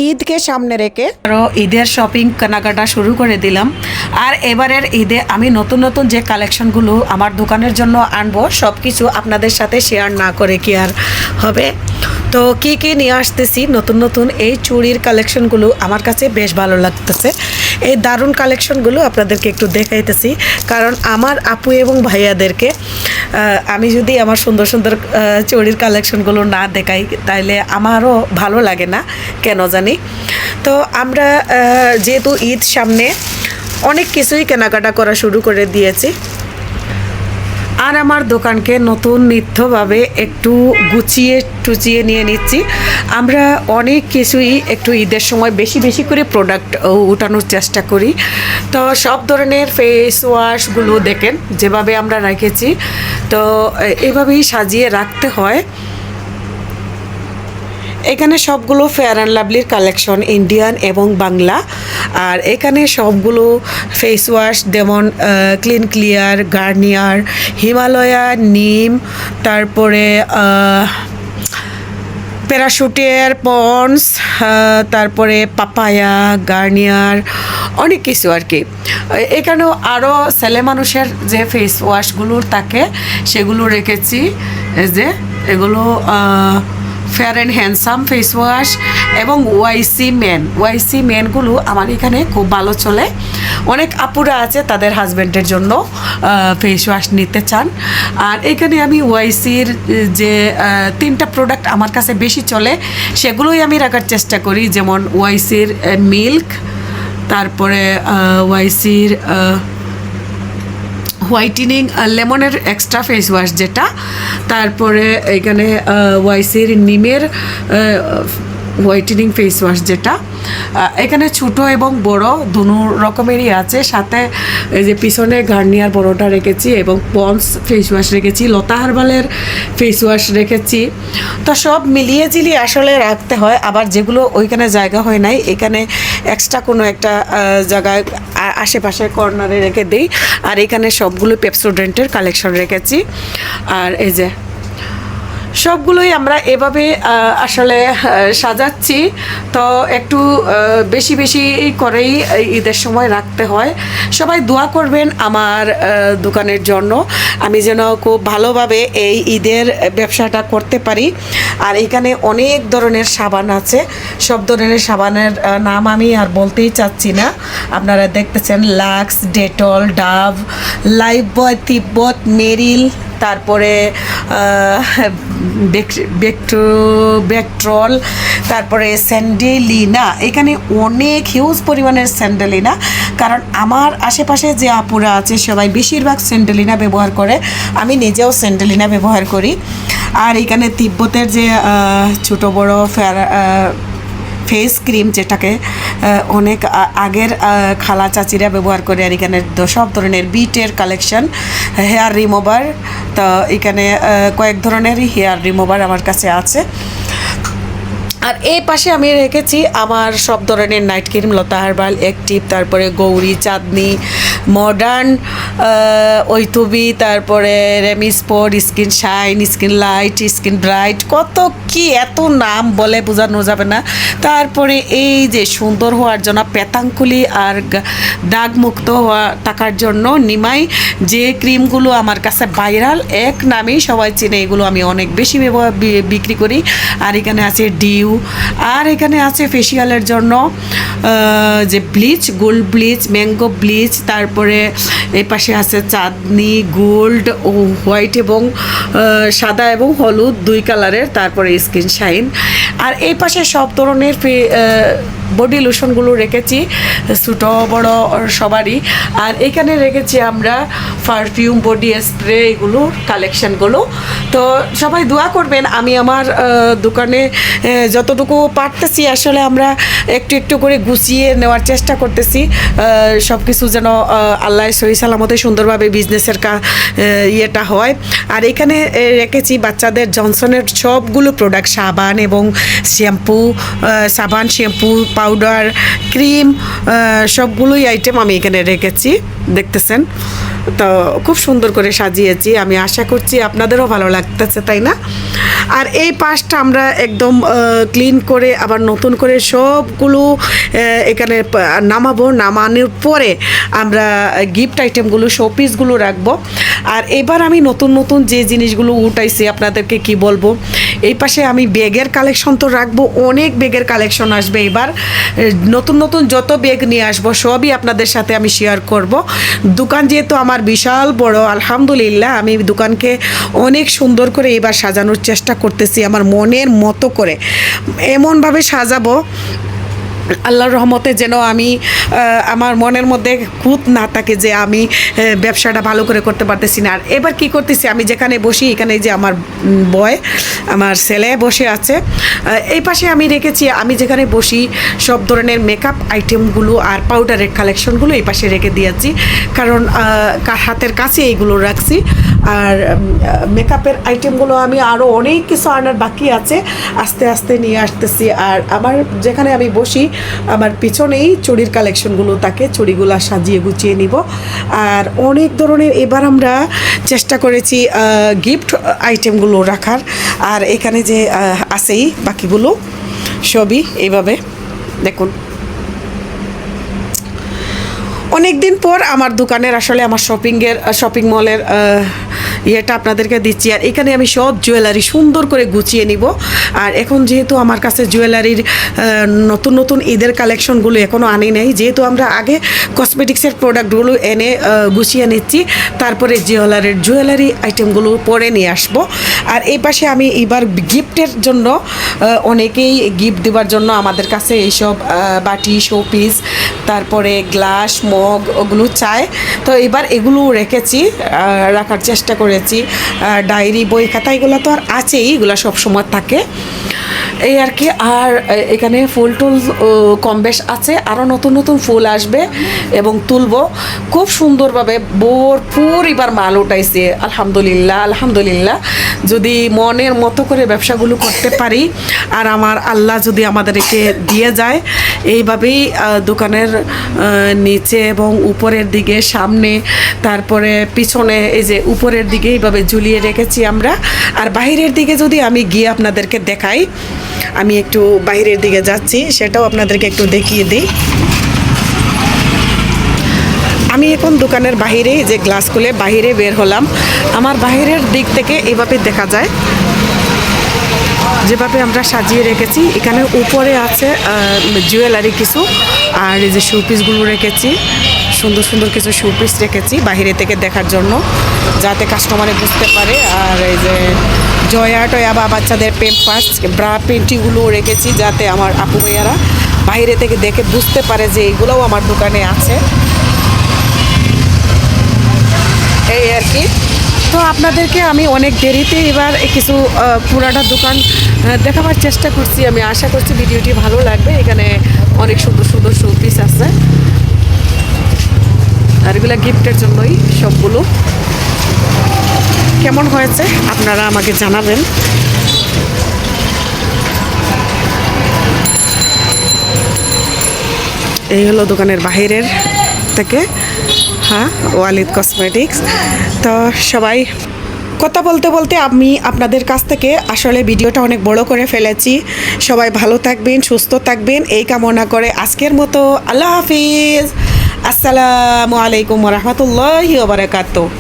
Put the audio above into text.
ঈদকে সামনে রেখে আরও ঈদের শপিং কেনাকাটা শুরু করে দিলাম। আর এবারের ঈদে আমি নতুন নতুন যে কালেকশনগুলো আমার দোকানের জন্য আনবো সব কিছু আপনাদের সাথে শেয়ার না করে কি আর হবে। তো কি কি নিয়ে আসতেছি নতুন নতুন এই চুড়ির কালেকশনগুলো আমার কাছে বেশ ভালো লাগতেছে। এই দারুণ কালেকশনগুলো আপনাদেরকে একটু দেখাইতেছি, কারণ আমার আপু এবং ভাইয়াদেরকে আমি যদি আমার সুন্দর সুন্দর চুড়ির কালেকশনগুলো না দেখাই তাহলে আমারও ভালো লাগে না কেন জানি। তো আমরা যেহেতু ঈদ সামনে অনেক কিছুই কেনাকাটা করা শুরু করে দিয়েছি, আর আমার দোকানকে নতুন নিত্যভাবে একটু গুছিয়ে টুচিয়ে নিয়ে নিচ্ছি। আমরা অনেক কিছুই একটু ঈদের সময় বেশি বেশি করে প্রোডাক্ট উঠানোর চেষ্টা করি। তো সব ধরনের ফেস ওয়াশগুলো দেখেন যেভাবে আমরা রেখেছি, তো এভাবেই সাজিয়ে রাখতে হয়। এখানে সবগুলো ফেয়ার অ্যান্ড লাভলির কালেকশন ইন্ডিয়ান এবং বাংলা। আর এখানে সবগুলো ফেস ওয়াশ যেমন ক্লিন ক্লিয়ার, গার্নিয়ার, হিমালয়া, নিম, তারপরে প্যারাশুটের, পন্স, তারপরে পাপায়া, গার্নিয়ার, অনেক কিছু আর কি। এখানেও আরও ছেলে মানুষের যে ফেস ওয়াশগুলো থাকে সেগুলো রেখেছি। যে এগুলো fair and handsome face wash এবং ওয়াইসি মেনগুলো আমার এখানে খুব ভালো চলে। অনেক আপুরা আছে তাদের হাজব্যান্ডের জন্য ফেস ওয়াশ নিতে চান। আর এখানে আমি ওয়াইসির যে 3টা প্রোডাক্ট আমার কাছে বেশি চলে সেগুলোই আমি রাখার চেষ্টা করি, যেমন ওয়াইসির মিল্ক, তারপরে ওয়াইসির হোয়াইটেনিং লেমনের এক্সট্রা ফেস ওয়াশ যেটা, তারপরে এখানে ওয়াইসির নিমের হোয়াইটেনিং ফেস ওয়াশ যেটা। এখানে ছোটো এবং বড় দুনো রকমেরই আছে, সাথে এই যে পিছনে গার্নিয়ার বড়টা রেখেছি এবং পন্স ফেস ওয়াশ রেখেছি, লতা হার্বালের ফেস ওয়াশ রেখেছি। তো সব মিলিয়ে জিলিয়ে আসলে রাখতে হয়। আবার যেগুলো ওইখানে জায়গা হয় নাই এখানে এক্সট্রা কোনো একটা জায়গায় আশেপাশে কর্নারে রেখে দিই। আর এখানে সবগুলো পেপসোডেন্টের কালেকশন রেখেছি। আর এই যে সবগুলোই আমরা এভাবে আসলে সাজাচ্ছি। তো একটু বেশি বেশি করেই ঈদের সময় রাখতে হয়। সবাই দোয়া করবেন আমার দোকানের জন্য, আমি যেন খুব ভালোভাবে এই ঈদের ব্যবসাটা করতে পারি। আর এখানে অনেক ধরনের সাবান আছে, সব ধরনের সাবানের নাম আমি আর বলতেই চাচ্ছি না। আপনারা দেখতেছেন লাক্স, ডেটল, ডাভ, লাইফবয়, তিব্বত, মেরিল, তারপরে ব্যাকট্রল, তারপরে স্যান্ডেলিনা। এখানে অনেক হিউজ পরিমাণের স্যান্ডেলিনা, কারণ আমার আশেপাশে যে আপুরা আছে সবাই বেশিরভাগ স্যান্ডেলিনা ব্যবহার করে, আমি নিজেও স্যান্ডেলিনা ব্যবহার করি। আর এখানে তিব্বতের যে ছোটো বড়ো ফেস ক্রিম যেটাকে অনেক আগের খালা চাচিরা ব্যবহার করে। আর এখানে সব ধরনের বিটের কালেকশন, হেয়ার রিমুভার। তো এখানে কয়েক ধরনেরই হেয়ার রিমুভার আমার কাছে আছে। আর এই পাশে আমি রেখেছি আমার সব ধরনের night cream, Lata herbal, active, তারপরে গৌরী, চাঁদনি, মডার্ন, ঐতুবি, তারপরে রেমিস্পোর্ট, skin shine, skin light, skin bright, কত কি এত নাম বলে বোঝানো যাবে না। তারপরে এই যে সুন্দর হওয়ার জন্য পেতাঙ্কুলি আর দাগমুক্ত হওয়া থাকার জন্য নিমাই যে ক্রিমগুলো আমার কাছে ভাইরাল, এক নামেই সবাই চিনে, এগুলো আমি অনেক বেশি বিক্রি করি। আর এখানে আছে ডিউ, আর এখানে আছে ফেসিয়ালের জন্য যে bleach, gold bleach, mango bleach, তারপরে এই পাশে আছে চাঁদনি, গোল্ড ও হোয়াইট এবং সাদা এবং হলুদ 2 কালারের, তারপরে স্কিন শাইন। আর এই পাশে সব ধরনের বডি লোশনগুলো রেখেছি, ছোটো বড় সবারই। আর এখানে রেখেছি আমরা পারফিউম, বডি স্প্রে, এগুলো কালেকশানগুলো। তো সবাই দোয়া করবেন, আমি আমার দোকানে যতটুকু পারতেছি আসলে আমরা একটু একটু করে গুছিয়ে নেওয়ার চেষ্টা করতেছি, সব কিছু যেন আল্লাহ সহি সালামতে সুন্দরভাবে বিজনেসের ইয়েটা হয়। আর এখানে রেখেছি বাচ্চাদের জনসনের সবগুলো প্রোডাক্ট, সাবান এবং শ্যাম্পু, সাবান, শ্যাম্পু, পাউডার, ক্রিম, সবগুলোই আইটেম আমি এখানে রেখেছি, দেখতেছেন। তো খুব সুন্দর করে সাজিয়েছি, আমি আশা করছি আপনাদেরও ভালো লাগতেছে, তাই না? আর এই পাশটা আমরা একদম ক্লিন করে আবার নতুন করে সবগুলো এখানে নামানোর পরে আমরা গিফট আইটেমগুলো শোপিসগুলো রাখবো। আর এবার আমি নতুন নতুন যে জিনিসগুলো উঠাইছি আপনাদেরকে কি বলবো, এই পাশে আমি ব্যাগের কালেকশন তো রাখবো, অনেক ব্যাগের কালেকশন আসবে এবার, নতুন নতুন যত ব্যাগ নিয়ে আসবো সবই আপনাদের সাথে আমি শেয়ার করব। দোকান যেহেতু আমার বিশাল বড়, আলহামদুলিল্লাহ আমি দোকানকে অনেক সুন্দর করে এবার সাজানোর চেষ্টা করতেছি, আমার মনের মতো করে এমনভাবে সাজাবো আল্লাহর রহমতে যেন আমি আমার মনের মধ্যে খুঁত না থাকে যে আমি ব্যবসাটা ভালো করে করতে পারতেছি না। আর এবার কি করতেছি, আমি যেখানে বসি এখানে যে আমার আমার ছেলে বসে আছে, এই পাশে আমি রেখেছি, আমি যেখানে বসি সব ধরনের মেকআপ আইটেমগুলো আর পাউডারের কালেকশনগুলো এই পাশে রেখে দিয়েছি, কারণ হাতের কাছে এইগুলো রাখছি। আর মেকআপের আইটেমগুলো আমি আরও অনেক কিছু আনার বাকি আছে, আস্তে আস্তে নিয়ে আসতেছি। আর আমার যেখানে আমি বসি আমার পিছনেই চুড়ির কালেকশনগুলো থাকে, চুড়িগুলো সাজিয়ে গুছিয়ে নিব। আর অনেক ধরনের এবার আমরা চেষ্টা করেছি গিফট আইটেমগুলো রাখার। আর এখানে যে আছেই বাকিগুলো সবই এইভাবে দেখুন। অনেক দিন পর আমার দোকানের আসলে আমার শপিং মলের ইয়েটা আপনাদেরকে দিচ্ছি। আর এখানে আমি সব জুয়েলারি সুন্দর করে গুছিয়ে নিব। আর এখন যেহেতু আমার কাছে জুয়েলারির নতুন নতুন ঈদের কালেকশনগুলো এখনও আনি নেই, যেহেতু আমরা আগে কসমেটিক্সের প্রোডাক্টগুলো এনে গুছিয়ে নিচ্ছি, তারপরে জুয়েলারি আইটেমগুলো পরে নিয়ে আসব। আর এই পাশে আমি এবার গিফটের জন্য অনেকেই গিফট দেওয়ার জন্য আমাদের কাছে এইসব বাটি শোপিস, তারপরে গ্লাস মগ ওগুলো চায়, তো এবার এগুলো রেখেছি, রাখার চেষ্টা করেছি। ডায়েরি বই খাতা এগুলো তো আর আছেই, এগুলো সবসময় থাকে এই আর কি। আর এখানে ফুল টুল কম বেশ আছে, আরও নতুন নতুন ফুল আসবে এবং তুলবো খুব সুন্দরভাবে, ভরপুর এবার মাল উঠাইছে আলহামদুলিল্লাহ। আলহামদুলিল্লাহ, যদি মনের মতো করে ব্যবসাগুলো করতে পারি আর আমার আল্লাহ যদি আমাদেরকে দিয়ে যায়, এইভাবেই দোকানের নিচে এবং উপরের দিকে, সামনে, তারপরে পিছনে, এই যে উপরের দিকে এইভাবে ঝুলিয়ে রেখেছি আমরা। আর বাইরের দিকে যদি আমি গিয়ে আপনাদেরকে দেখাই, আমি একটু বাইরের দিকে যাচ্ছি, সেটাও আপনাদেরকে একটু দেখিয়ে দিই। আমি এখন দোকানের বাহিরে যে গ্লাস খুলে বাহিরে বের হলাম, আমার বাহিরের দিক থেকে এভাবে দেখা যায় যেভাবে আমরা সাজিয়ে রেখেছি। এখানে উপরে আছে জুয়েলারি কিছু, আর এই যে শোপিসগুলো রেখেছি, সুন্দর সুন্দর কিছু শোপিস রেখেছি বাইরে থেকে দেখার জন্য, যাতে কাস্টমারে বুঝতে পারে। আর এই যে জয়া টয়া বা বাচ্চাদের পেম্পাস ব্রা পেন্টিগুলো রেখেছি, যাতে আমার আপু ভাইয়ারা বাইরে থেকে দেখে বুঝতে পারে যে এইগুলোও আমার দোকানে আছে, এই আর কি। তো আপনাদেরকে আমি অনেক দেরিতে এবার কিছু পুরাটা দোকান দেখাবার চেষ্টা করছি। আমি আশা করছি ভিডিওটি ভালো লাগবে। এখানে অনেক সুন্দর সুন্দর শোপিস আছে, আর এগুলো গিফটের জন্যই সবগুলো। কেমন হয়েছে আপনারা আমাকে জানাবেন। এই হলো দোকানের বাহিরের থেকে, হ্যাঁ, ওয়ালিদ কসমেটিক্স। তো সবাই কথা বলতে বলতে আমি আপনাদের কাছ থেকে আসলে ভিডিওটা অনেক বড় করে ফেলেছি। সবাই ভালো থাকবেন, সুস্থ থাকবেন এই কামনা করে আজকের মতো আল্লাহ হাফিজ। আসসালামু আলাইকুম ওয়া রাহমাতুল্লাহি ওয়া বারাকাতুহু।